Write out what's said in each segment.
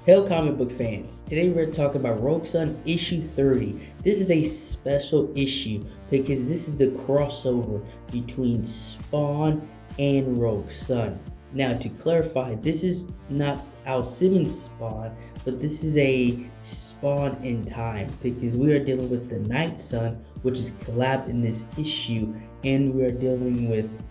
Hello comic book fans, today we're talking about Rogue Sun issue 30. This is a special issue because this is the crossover between Spawn and Rogue Sun. Now to clarify, this is not Al Simmons' Spawn, but this is a Spawn in time because we are dealing with the Night Sun, which is collabed in this issue, and we are dealing with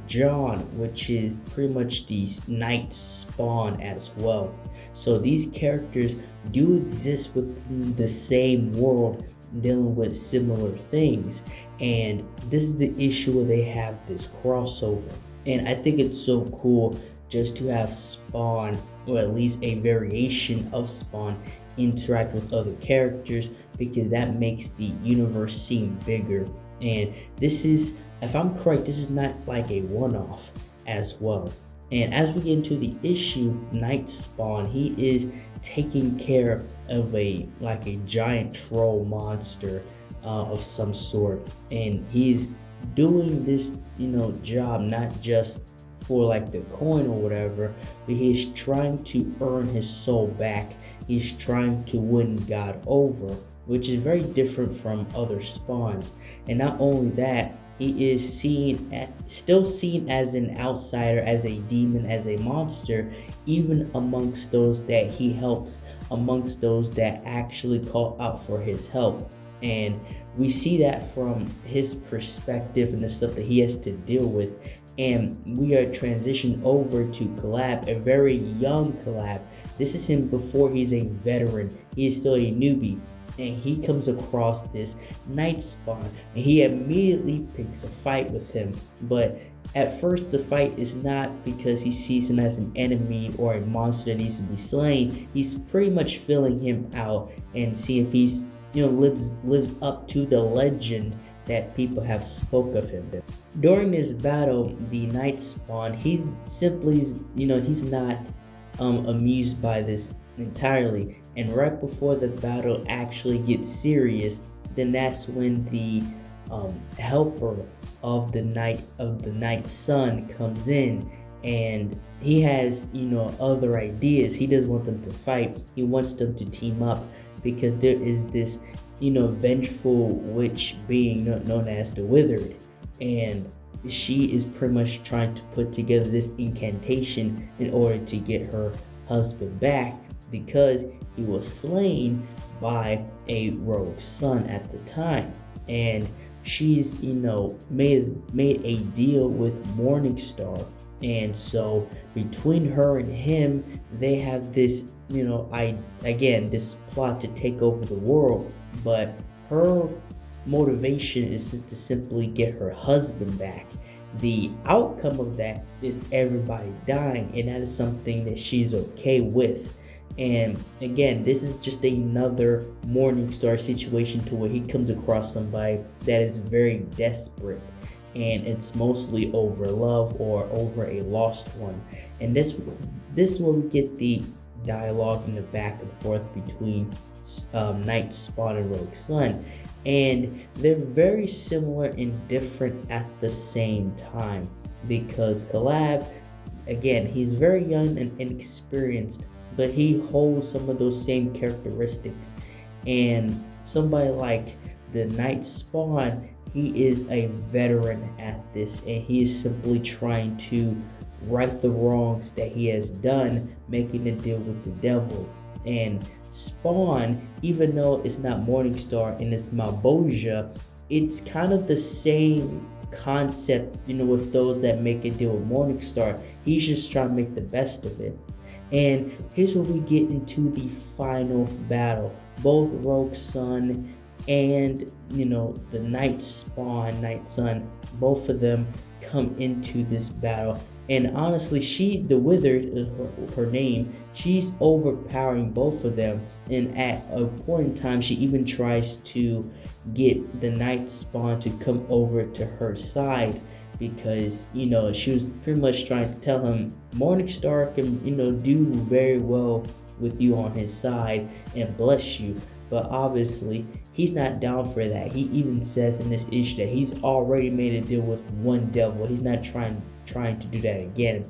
John, which is pretty much the Night Spawn as well. So these characters do exist within the same world, dealing with similar things, and this is the issue where they have this crossover. And I think it's so cool just to have Spawn, or at least a variation of Spawn, interact with other characters because that makes the universe seem bigger. And this is, if I'm correct, this is not like a one-off as well. And as we get into the issue, Night Spawn, he is taking care of a giant troll monster of some sort, and he's doing this job not just for like the coin or whatever, but he's trying to earn his soul back. He's trying to win God over, which is very different from other spawns. And not only that, he is still seen as an outsider, as a demon, as a monster, even amongst those that he helps, amongst those that actually call out for his help. And we see that from his perspective and the stuff that he has to deal with. And we are transitioned over to Collab, a very young Collab. This is him before he's a veteran. He is still a newbie. And he comes across this Night Spawn, and he immediately picks a fight with him. But at first, the fight is not because he sees him as an enemy or a monster that needs to be slain. He's pretty much filling him out and see if he's lives up to the legend that people have spoke of him. During this battle, the Night Spawn, he's simply he's not amused by this entirely, and right before the battle actually gets serious, then that's when the helper of the night sun comes in, and he has other ideas. He doesn't want them to fight. He wants them to team up because there is this vengeful witch being known as the Withered, and she is pretty much trying to put together this incantation in order to get her husband back, because he was slain by a rogue sun at the time. And she's made a deal with Morningstar, and so between her and him, they have this this plot to take over the world. But her motivation is to simply get her husband back. The outcome of that is everybody dying, and that is something that she's okay with. And again, this is just another Morningstar situation to where he comes across somebody that is very desperate, and it's mostly over love or over a lost one. And this is where we get the dialogue in the back and forth between Night Spawn and Rogue Sun. And they're very similar and different at the same time, because Collab, again, he's very young and inexperienced, but he holds some of those same characteristics. And somebody like the Night Spawn, he is a veteran at this, and he is simply trying to right the wrongs that he has done, making a deal with the devil. And Spawn, even though it's not Morningstar and it's Malebolgia, it's kind of the same concept, with those that make a deal with Morningstar. He's just trying to make the best of it. And here's where we get into the final battle. Both Rogue Sun and the Night Sun, both of them come into this battle. And honestly, the Withered is her name. She's overpowering both of them. And at a point in time, she even tries to get the Night Spawn to come over to her side, because she was pretty much trying to tell him Morningstar can do very well with you on his side and bless you. But obviously, he's not down for that. He even says in this issue that he's already made a deal with one devil. He's not trying to do that again.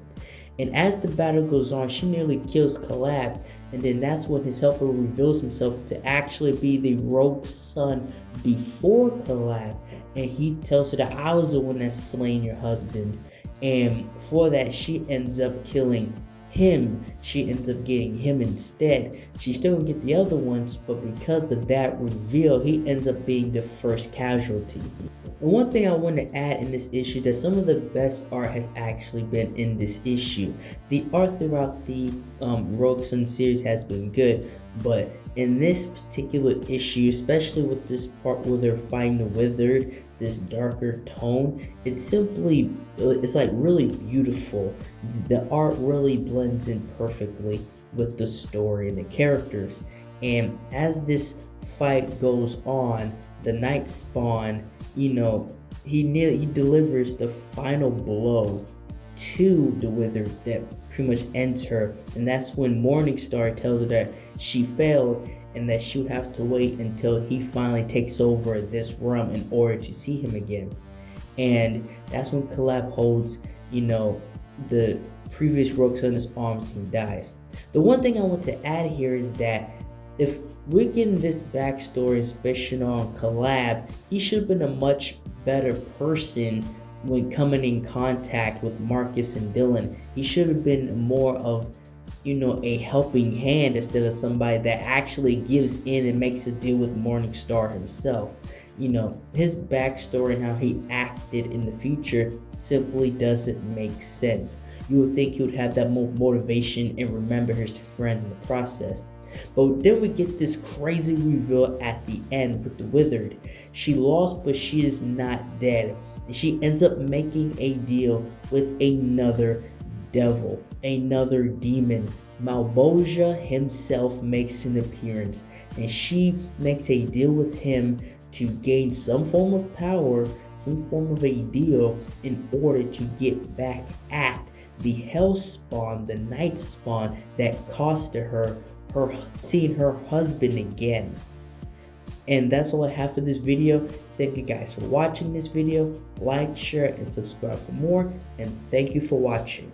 And as the battle goes on, she nearly kills Collab, And then that's when his helper reveals himself to actually be the rogue son before Collab. And he tells her that I was the one that slain your husband. And for that, she ends up killing him. She ends up getting him instead. She still gonna get the other ones, but because of that reveal, he ends up being the first casualty. And one thing I want to add in this issue is that some of the best art has actually been in this issue. The art throughout the Rogue Son series has been good, but in this particular issue, especially with this part where they're fighting the Withered, this darker tone, it's like really beautiful. The art really blends in perfectly with the story and the characters. And as this fight goes on, the Night Spawn, he delivers the final blow to the Withered that pretty much ends her, and that's when Morningstar tells her that she failed and that she would have to wait until he finally takes over this realm in order to see him again. And that's when Collab holds, the previous Rogue Son in his arms and he dies. The one thing I want to add here is that if we're getting this backstory, especially on Collab, he should have been a much better person when coming in contact with Marcus and Dylan. He should have been more of, a helping hand instead of somebody that actually gives in and makes a deal with Morningstar himself. His backstory and how he acted in the future simply doesn't make sense. You would think he would have that motivation and remember his friend in the process. But then we get this crazy reveal at the end with the Withered. She lost, but she is not dead. And she ends up making a deal with another devil, another demon. Malebolgia himself makes an appearance, and she makes a deal with him to gain some form of power, some form of a deal in order to get back at the Hell Spawn, the Night Spawn that costed her seeing her husband again. And that's all I have for this video. Thank you guys for watching this video. Like, share, and subscribe for more. And thank you for watching.